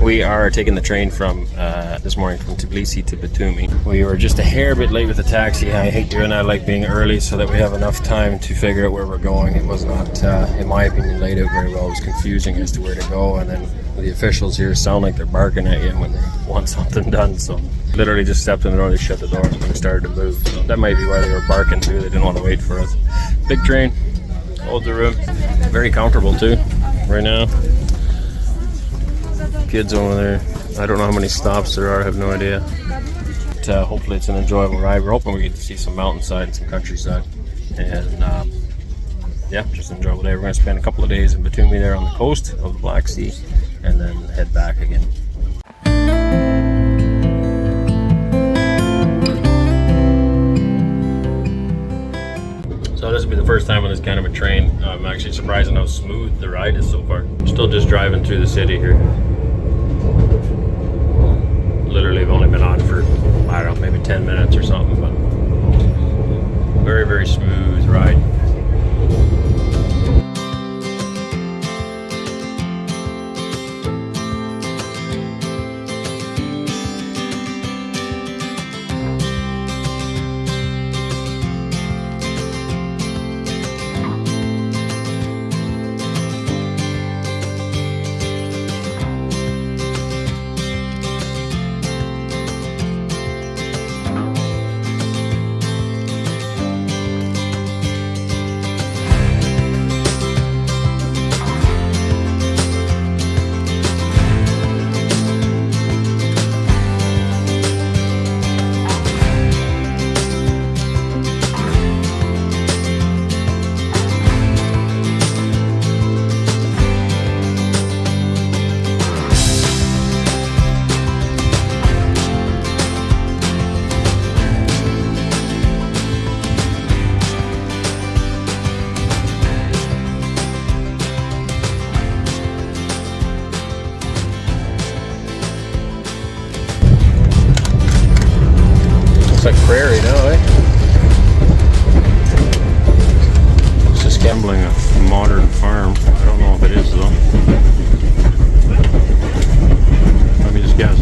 We are taking the train from this morning from Tbilisi to Batumi. We were just a hair bit late with the taxi. I hate doing that. I like being early so that we have enough time to figure out where we're going. It was not, in my opinion, laid out very well. It was confusing as to where to go, and then the officials here sound like they're barking at you when they want something done. So literally just stepped in the door, they shut the door, and we started to move. So that might be why they were barking too. They didn't want to wait for us. Big train, older room, very comfortable too. Right now, kids over there. I don't know how many stops there are. I have no idea. But, hopefully it's an enjoyable ride. We're hoping we get to see some mountainside and some countryside, and yeah, just an enjoyable day. We're going to spend a couple of days in Batumi there on the coast of the Black Sea, and then head back again. So this will be the first time on this kind of a train. I'm actually surprised at how smooth the ride is so far. We're still just driving through the city here. Literally have only been on for, I don't know, maybe 10 minutes or something, but very, very smooth ride. Like prairie now, eh? It's just resembling a modern farm. I don't know if it is though. Let me just guess.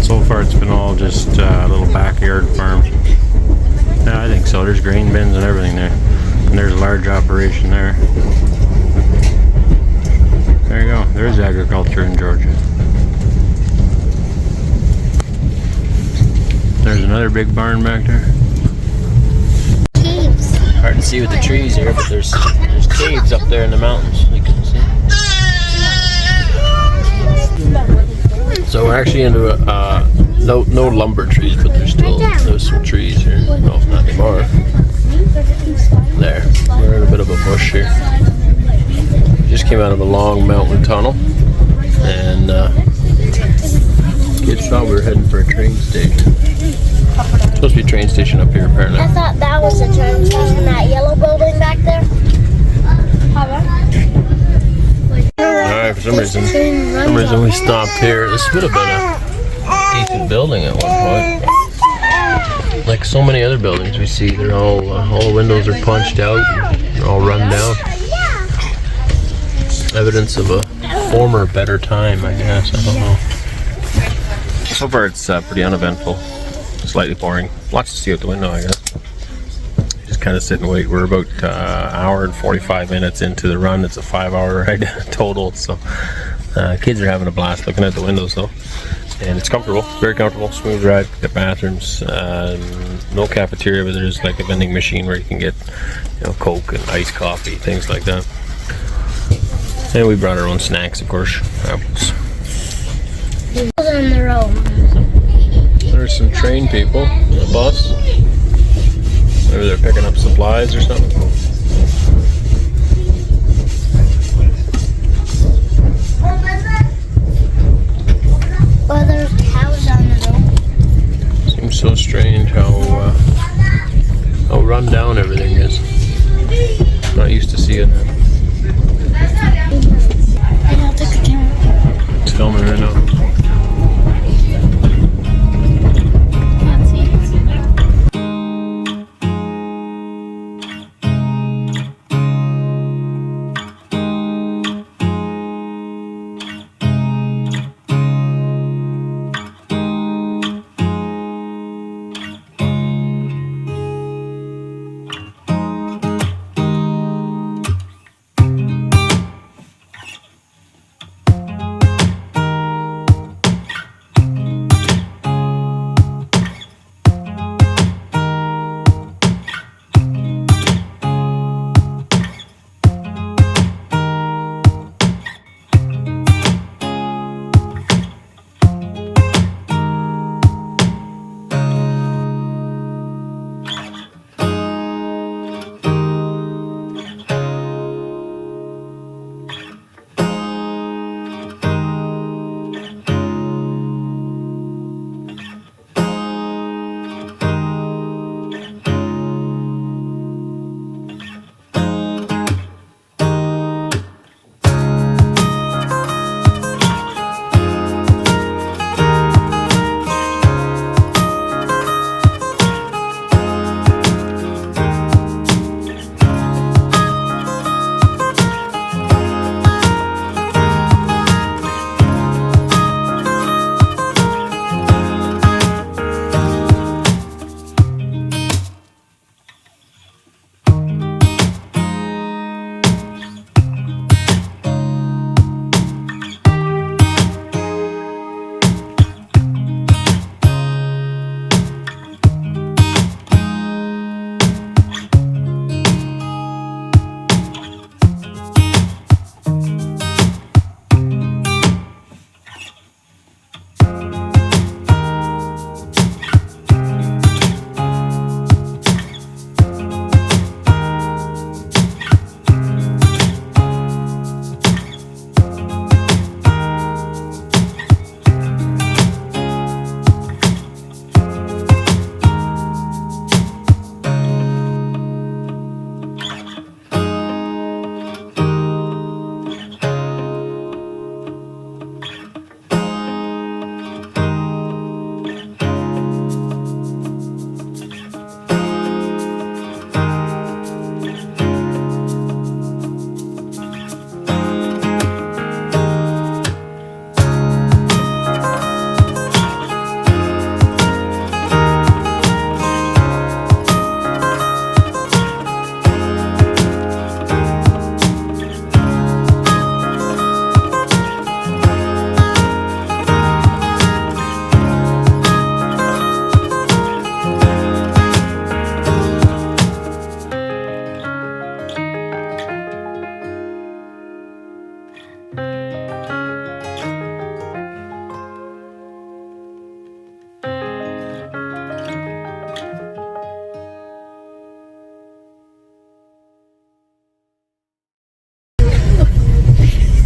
So far it's been all just little backyard farms. Yeah, I think so. There's grain bins and everything there. And there's a large operation there. There you go. There's agriculture in Georgia. There's another big barn back there. Caves. Hard to see with the trees here, but there's caves up there in the mountains. You can see. So we're actually into no lumber trees, but there's some trees here. No, not anymore. There, we're in a bit of a bush here. Just came out of a long mountain tunnel, and kids thought we were heading for a train station. Supposed to be a train station up here, apparently. I thought that was a train station, that yellow building back there. Alright, for some reason we stopped here. This would have been a decent building at one point. Like so many other buildings we see, they're all the windows are punched out, they're all run down. Evidence of a former better time, I guess. I don't know. So far it's pretty uneventful. Slightly boring. Lots to see out the window, I guess. Just kind of sit and wait. We're about an hour and 45 minutes into the run. It's a 5-hour ride total. So kids are having a blast looking out the windows though. And it's comfortable, very comfortable, smooth ride. Got bathrooms, no cafeteria, but there's like a vending machine where you can get, Coke and iced coffee, things like that. And we brought our own snacks, of course, apples. On the road. There's some train people on the bus. Maybe they're picking up supplies or something. Well, there's cows on the road. Seems so strange how run down everything is. Not used to seeing that. It's filming right now.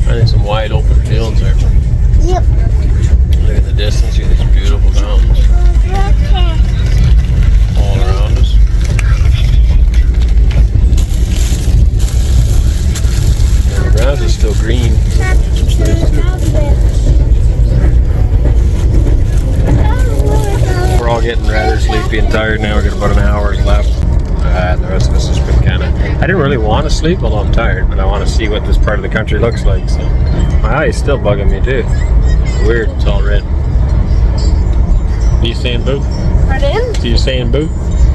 Finding some wide open fields there. Yep. Look at the distance, see these beautiful mountains all around us. And the grass is still green. We're all getting rather sleepy and tired now. We've got about an hour left. The rest of us has been kind of... I didn't really want to sleep, although I'm tired, but I want to see what this part of the country looks like. So my eye's still bugging me too. Weird, it's all red. Are you saying boo? Pardon? So you're saying boo?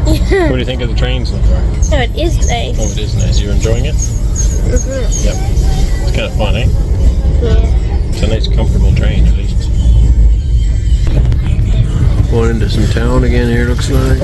Yeah. What do you think of the train so far? No, it is nice. Oh, it is nice. You're enjoying it? Mm-hmm. Yep. It's kind of fun, eh? Yeah. It's a nice, comfortable train, at least. Going into some town again here, looks like.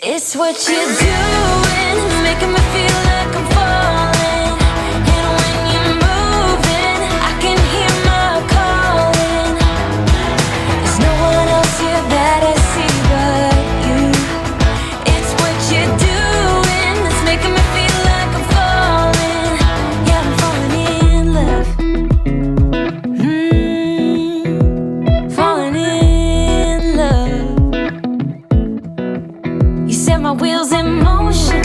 It's what you're doing, it's making me feel like I'm falling. And when you're moving, I can hear my calling. There's no one else here that I see but you. It's what you're doing, it's making me feel like I'm falling. Yeah, I'm falling in love. You set my wheels in motion.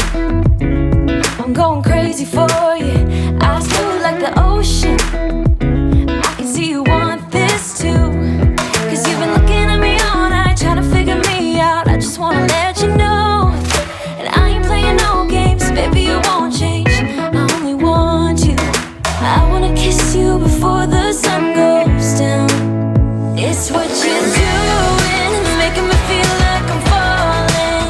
I'm going crazy for you. Eyes blue like the ocean. I can see you want this too. Cause you've been looking at me all night, trying to figure me out. I just wanna let you know. And I ain't playing no games, baby, you won't change. I only want you. I wanna kiss you before the sun goes down. It's what you're doing, it's making me feel like I'm falling.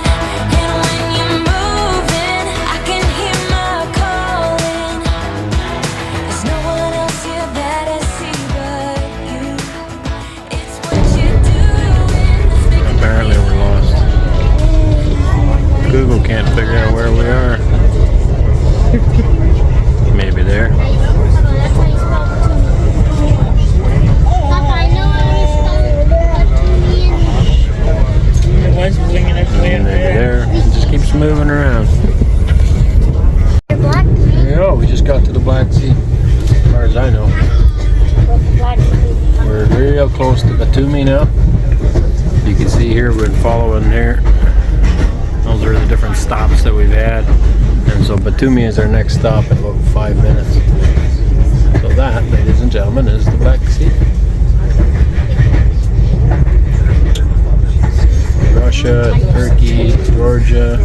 And when you're moving, I can hear my calling. There's no one else here that I see but you. It's what you're doing, it's making me Apparently we're lost. Google can't figure out where we are. Maybe there. Papa, I know how to spell Batumi. It was winging its way up Maybe there. there. It just keeps moving around. Black? Yeah, we just got to the Black Sea. As far as I know. Black. We're real close to Batumi now. You can see here we're following here. Those are the different stops that we've had. And so Batumi is our next stop in about 5 minutes. So that, ladies and gentlemen, is the Black Sea. Russia, Turkey, Georgia.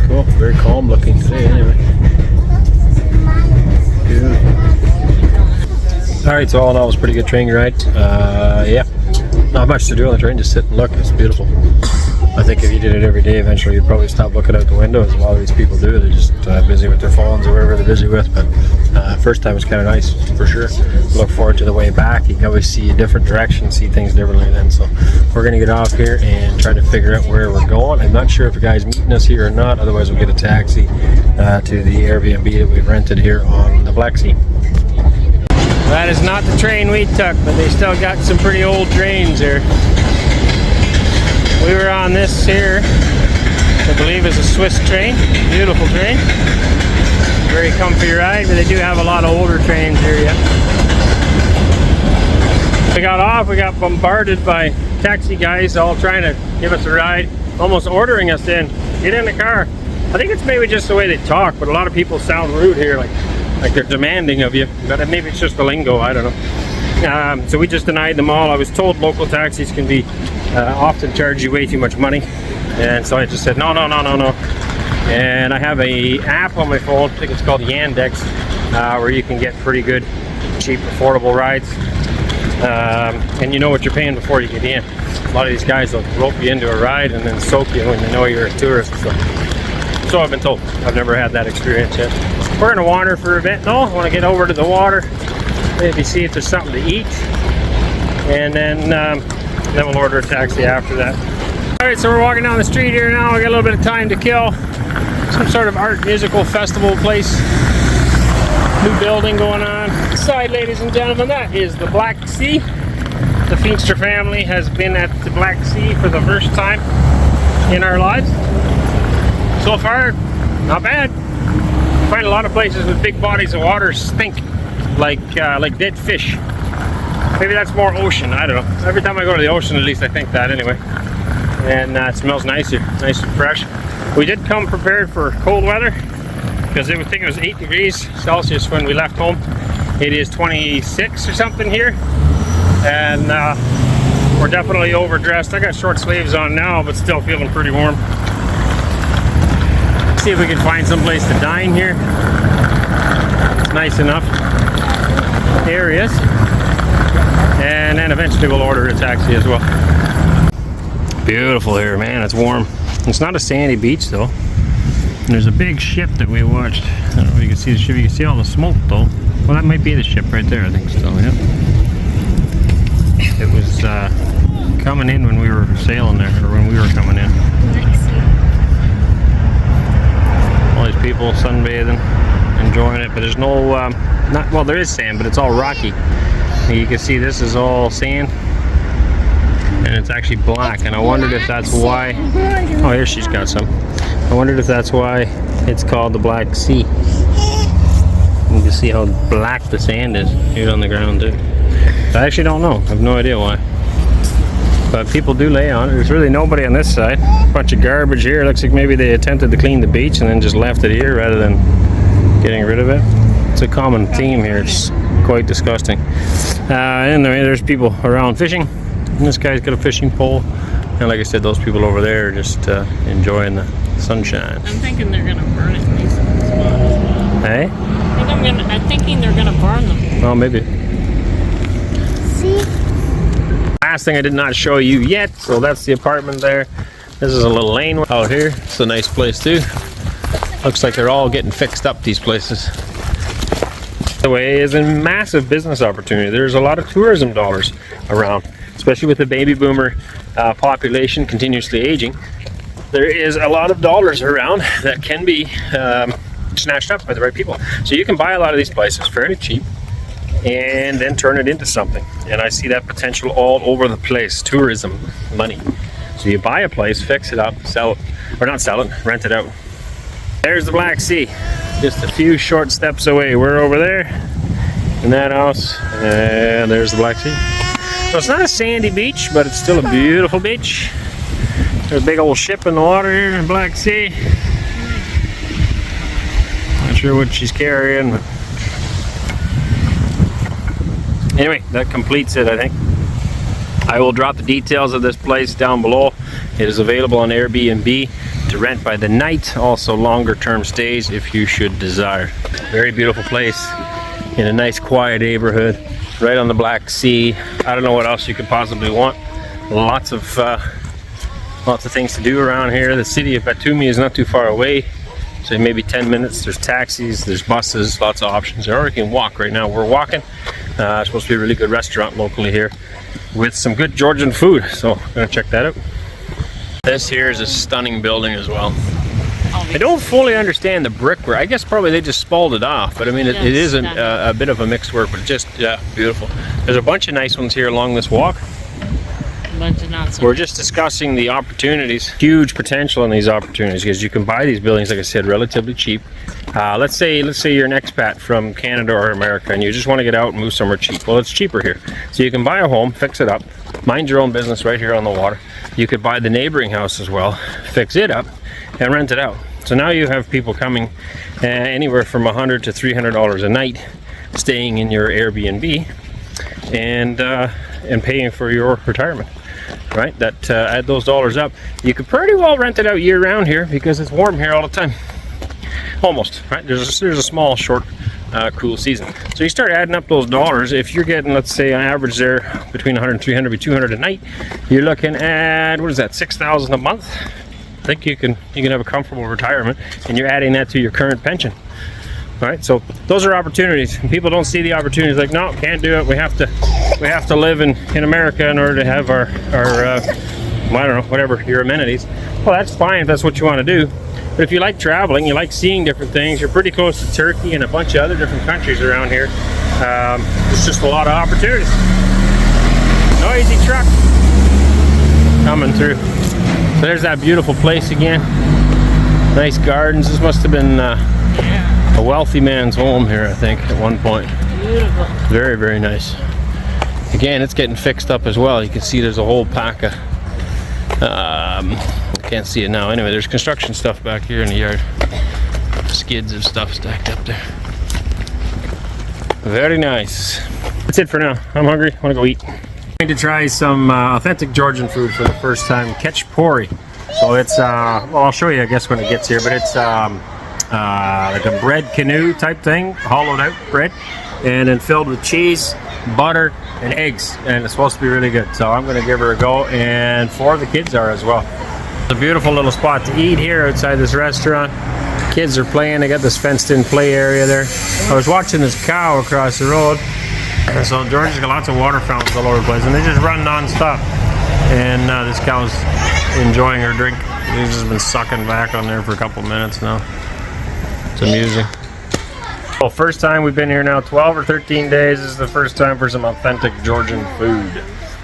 Cool, very calm looking today anyway. Beautiful. Alright, so all in all, it was a pretty good train ride. Yeah, not much to do on the train, just sit and look. It's beautiful. I think if you did it every day, eventually you'd probably stop looking out the window, as a lot of these people do. They're just busy with their phones or whatever they're busy with. But first time was kind of nice, for sure. Look forward to the way back. You can always see a different direction, see things differently then. So we're going to get off here and try to figure out where we're going. I'm not sure if the guy's meeting us here or not. Otherwise, we'll get a taxi to the Airbnb that we've rented here on the Black Sea. That is not the train we took, but they still got some pretty old trains here. We were on this here, I believe is a Swiss train. Beautiful train. Very comfy ride, but they do have a lot of older trains here yet. We got off, we got bombarded by taxi guys all trying to give us a ride, almost ordering us in. Get in the car. I think it's maybe just the way they talk, but a lot of people sound rude here, like like they're demanding of you, but maybe it's just the lingo, I don't know. So we just denied them all. I was told local taxis can be often charge you way too much money, and so I just said no. And I have a app on my phone, I think it's called Yandex, where you can get pretty good, cheap, affordable rides, and you know what you're paying before you get in. A lot of these guys will rope you into a ride and then soak you when they know you're a tourist. So I've been told. I've never had that experience yet. We're gonna wander for a bit. No, I want to get over to the water, maybe see if there's something to eat, and then we'll order a taxi after that. All right, so we're walking down the street here now. We got a little bit of time to kill. Some sort of art musical festival place. New building going on. Side, ladies and gentlemen, that is the Black Sea. The Feenstra family has been at the Black Sea for the first time in our lives. So far, not bad. Find a lot of places with big bodies of water stink like dead fish. Maybe that's more ocean, I don't know. Every time I go to the ocean, at least I think that anyway. And it smells nicer, nice and fresh. We did come prepared for cold weather, because I think it was 8 degrees Celsius when we left home. It is 26 or something here, and we're definitely overdressed. I got short sleeves on now, but still feeling pretty warm. See if we can find some place to dine here. It's nice enough areas, and then eventually we'll order a taxi as well. Beautiful here, man. It's warm. It's not a sandy beach though. And there's a big ship that we watched. I don't know if you can see the ship. You can see all the smoke though. Well, that might be the ship right there, I think still, yeah. It was coming in when we were sailing there, or when we were coming in. All these people sunbathing, enjoying it, but there's no, well, there is sand, but it's all rocky. And you can see this is all sand, and it's actually black, and I wondered if that's why. Oh, here she's got some. I wondered if that's why it's called the Black Sea. You can see how black the sand is here on the ground too. I actually don't know. I have no idea why. But people do lay on it. There's really nobody on this side. Bunch of garbage here. Looks like maybe they attempted to clean the beach and then just left it here rather than getting rid of it. It's a common theme here. It's quite disgusting. Anyway, there's people around fishing. And this guy's got a fishing pole. And like I said, those people over there are just enjoying the sunshine. I'm thinking they're gonna burn it in these spots as well. Hey? I'm thinking they're gonna burn them. Well, maybe. See? Last thing I did not show you yet, so that's the apartment there. This is a little lane out here. It's a nice place too. Looks like they're all getting fixed up, these places. The way is a massive business opportunity. There's a lot of tourism dollars around, especially with the baby boomer population continuously aging. There is a lot of dollars around that can be snatched up by the right people. So you can buy a lot of these places fairly cheap and then turn it into something. And I see that potential all over the place. Tourism money. So you buy a place, fix it up, sell it, or not sell it, rent it out. There's the Black Sea. Just a few short steps away. We're over there in that house, and there's the Black Sea. So it's not a sandy beach, but it's still a beautiful beach. There's a big old ship in the water here in the Black Sea. Not sure what she's carrying, but anyway, that completes it, I think. I will drop the details of this place down below. It is available on Airbnb to rent by the night, also longer term stays if you should desire. Very beautiful place in a nice quiet neighborhood right on the Black Sea. I don't know what else you could possibly want. Lots of things to do around here. The city of Batumi is not too far away, so maybe 10 minutes. There's taxis, there's buses, lots of options. Or you can walk. Right now we're walking. It's supposed to be a really good restaurant locally here with some good Georgian food, so I'm gonna check that out. This here is a stunning building as well. I don't fully understand the brickwork. I guess probably they just spalled it off, but I mean it is a bit of a mixed work, but just beautiful. There's a bunch of nice ones here along this walk. We're just discussing the opportunities, huge potential in these opportunities, because you can buy these buildings, like I said, relatively cheap. Let's say you're an expat from Canada or America and you just want to get out and move somewhere cheap. Well, it's cheaper here. So you can buy a home, fix it up, mind your own business right here on the water. You could buy the neighboring house as well, fix it up, and rent it out. So now you have people coming anywhere from $100 to $300 a night, staying in your Airbnb and paying for your retirement. Right? That add those dollars up. You could pretty well rent it out year round here because it's warm here all the time. Almost, right? There's a small, short, cool season. So you start adding up those dollars. If you're getting, let's say, on average there between 100 and 300, be 200 a night, you're looking at, what is that, 6,000 a month? I think you can have a comfortable retirement, and you're adding that to your current pension. All right, so those are opportunities. People don't see the opportunities. Like, no, can't do it. We have to live in America in order to have our I don't know, whatever your amenities. Well, that's fine if that's what you want to do. But if you like traveling, you like seeing different things, you're pretty close to Turkey and a bunch of other different countries around here. There's just a lot of opportunities. Noisy truck coming through. So there's that beautiful place again. Nice gardens. This must have been a wealthy man's home here, I think, at one point. Beautiful. Very, very nice. Again, it's getting fixed up as well. You can see there's a whole pack of I can't see it now. Anyway, there's construction stuff back here in the yard. Skids of stuff stacked up there. Very nice. That's it for now. I'm hungry. I want to go eat. I'm going to try some authentic Georgian food for the first time. Ketchpori. So it's, well, I'll show you, I guess, when it gets here. But it's like a bread canoe type thing, hollowed out bread, and then filled with cheese, butter, and eggs, and it's supposed to be really good. So I'm going to give her a go, and 4 of the kids are as well. It's a beautiful little spot to eat here outside this restaurant. Kids are playing. They got this fenced-in play area there. I was watching this cow across the road. So Georgia's got lots of water fountains all over the place, and they just run non-stop. And this cow's enjoying her drink. She's just been sucking back on there for a couple minutes now. It's amusing. Well, first time we've been here now, 12 or 13 days. This is the first time for some authentic Georgian food.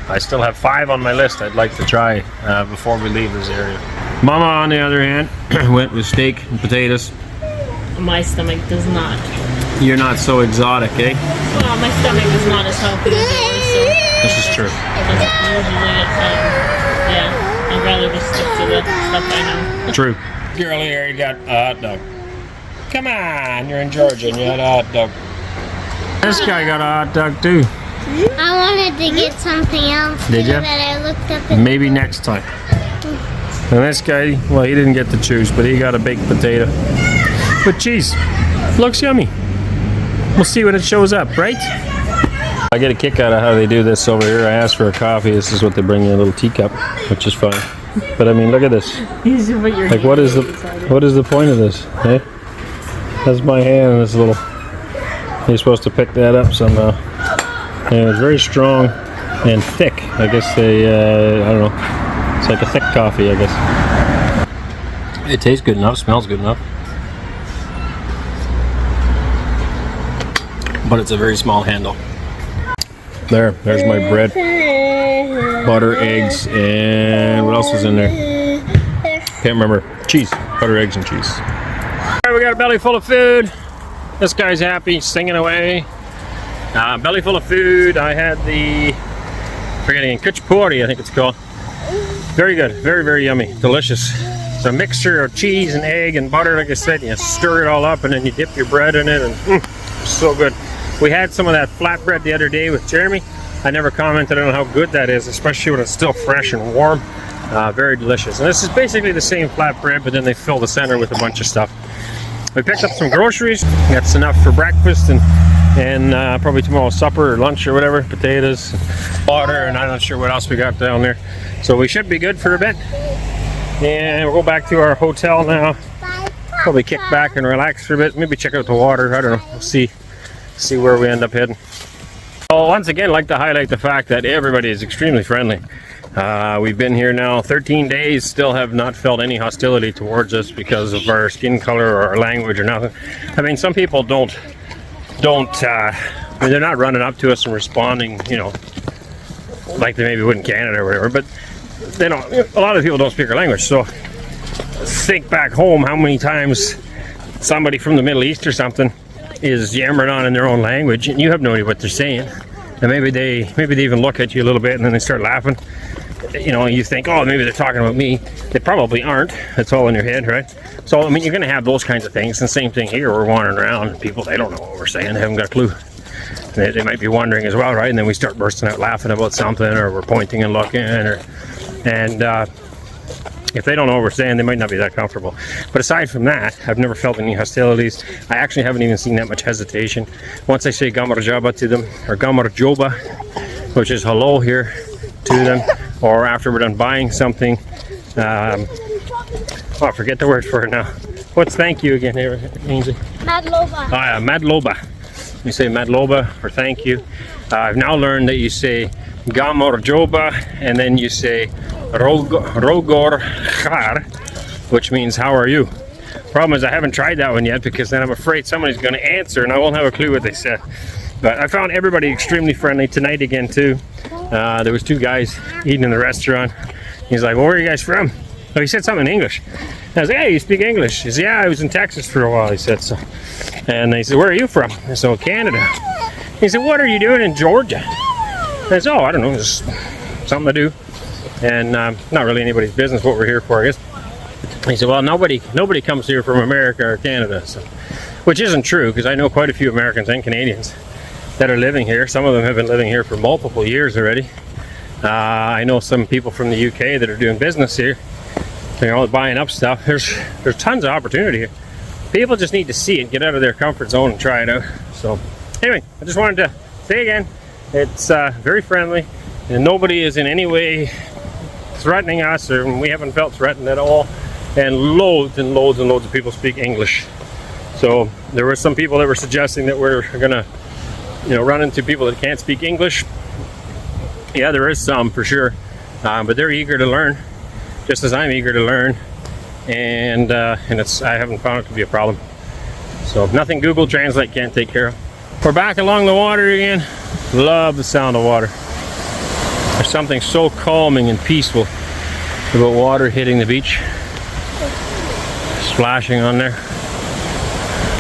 I still have 5 on my list I'd like to try before we leave this area. Mama, on the other hand, went with steak and potatoes. My stomach does not. You're not so exotic, eh? Well, my stomach is not as healthy as yours, so. This is true. Usually, yeah, I'd rather just stick to the stuff I know. True. Girl here, you got a hot dog. Come on, you're in Georgia and you had a hot dog. This guy got a hot dog too. I wanted to get something else. Did you? That I looked up at. Maybe next time. And this guy, well, he didn't get to choose, but he got a baked potato with cheese. Looks yummy. We'll see when it shows up, right? I get a kick out of how they do this over here. I asked for a coffee. This is what they bring in, a little teacup, which is fine. But I mean, look at this. Like, what is the point of this? Eh? That's my hand in this little. You're supposed to pick that up somehow. And it's very strong and thick. I guess they, I don't know. It's like a thick coffee, I guess. It tastes good enough, smells good enough. But it's a very small handle. There's my bread, butter, eggs, and what else was in there? Can't remember. Cheese, butter, eggs, and cheese. All right, we got a belly full of food. This guy's happy, singing away. Belly full of food. I had the, forgetting, ketchpori, I think it's called. Very good, very, very yummy, delicious. It's a mixture of cheese and egg and butter, like I said. You stir it all up and then you dip your bread in it, and so good. We had some of that flatbread the other day with Jeremy. I never commented on how good that is, especially when it's still fresh and warm. Very delicious. And this is basically the same flatbread, but then they fill the center with a bunch of stuff. We picked up some groceries. That's enough for breakfast and probably tomorrow supper or lunch or whatever. Potatoes, water, and I'm not sure what else we got down there. So we should be good for a bit. And we'll go back to our hotel now. Probably kick back and relax for a bit. Maybe check out the water. I don't know. We'll see where we end up heading. Well, once again, I'd like to highlight the fact that everybody is extremely friendly. We've been here now 13 days, still have not felt any hostility towards us because of our skin color or our language or nothing. I mean, some people don't I mean, they're not running up to us and responding, you know, like they maybe would in Canada or whatever, but they don't, a lot of people don't speak our language. So think back home how many times somebody from the Middle East or something is yammering on in their own language and you have no idea what they're saying, and maybe they even look at you a little bit and then they start laughing. you know, you think, oh, maybe they're talking about me. They probably aren't. It's all in your head, right? So, I mean, you're going to have those kinds of things. And same thing here. We're wandering around, and people, they don't know what we're saying. They haven't got a clue. They might be wondering as well, right? And then we start bursting out laughing about something, or we're pointing and looking, and if they don't know what we're saying, they might not be that comfortable. But aside from that, I've never felt any hostilities. I actually haven't even seen that much hesitation. Once I say gamarjaba to them, or gamarjoba, which is hello here to them, or after we're done buying something, I forget the word for it now. What's thank you again, Ainsley? Madloba. Oh yeah, madloba. You say madloba or thank you. I've now learned that you say gamarjoba, and then you say rogor khar, which means how are you. Problem is I haven't tried that one yet, because then I'm afraid somebody's going to answer and I won't have a clue what they said. But I found everybody extremely friendly tonight again too. There was 2 guys eating in the restaurant. He's like, well, where are you guys from? Oh, he said something in English. I was like, hey, you speak English? He said, yeah, I was in Texas for a while, he said. So, and they said, where are you from? I said, oh, Canada. He said, what are you doing in Georgia? I said, oh, I don't know, just something to do. And not really anybody's business what we're here for, I guess. He said, well, nobody comes here from America or Canada. So, which isn't true, because I know quite a few Americans and Canadians that are living here. Some of them have been living here for multiple years already. I know some people from the UK that are doing business here, you know, buying up stuff. There's tons of opportunity here. People just need to see it, get out of their comfort zone and try it out. So anyway, I just wanted to say again, it's very friendly, and nobody is in any way threatening us, or we haven't felt threatened at all. And loads and loads and loads of people speak English. So there were some people that were suggesting that we're gonna, you know, run into people that can't speak English. Yeah, there is some for sure, but they're eager to learn, just as I'm eager to learn, and I haven't found it to be a problem. So nothing Google Translate can't take care of. We're back along the water again. Love the sound of water. There's something so calming and peaceful about water hitting the beach, splashing on there.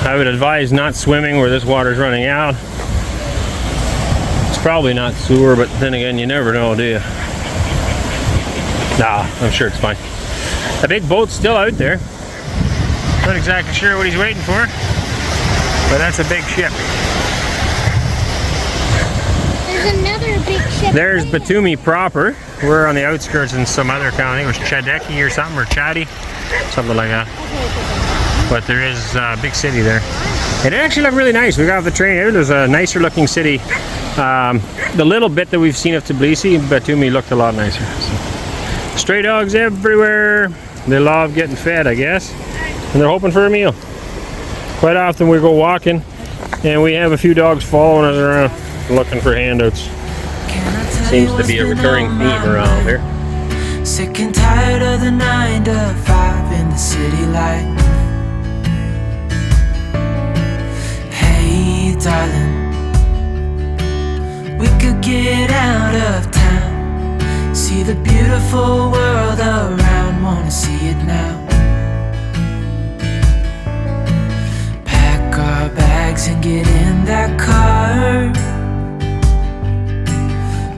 I would advise not swimming where this water is running out. It's probably not sewer, but then again, you never know, do you? Nah, I'm sure it's fine. A big boat's still out there. Not exactly sure what he's waiting for, but that's a big ship. There's another big ship. There's Batumi proper. We're on the outskirts in some other county. It was Chadeki or something, or Chadi, something like that. But there is a big city there. It actually looked really nice. We got off the train here. There's a nicer looking city. The little bit that we've seen of Tbilisi, Batumi looked a lot nicer. So, stray dogs everywhere. They love getting fed, I guess. And they're hoping for a meal. Quite often we go walking and we have a few dogs following us around looking for handouts. Seems to be a recurring theme around here. Sick and tired of the 9 to 5 in the city life. Hey darling, we could get out of town, see the beautiful world around, wanna see it now. Pack our bags and get in that car,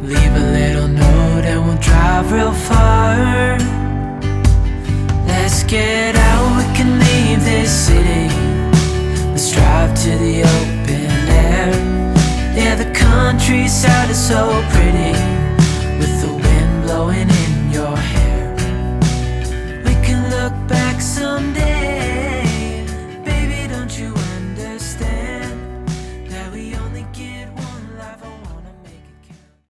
leave a little note and we'll drive real far. Let's get out, we can leave this city. Let's drive to the open air. Yeah, the countryside is so pretty.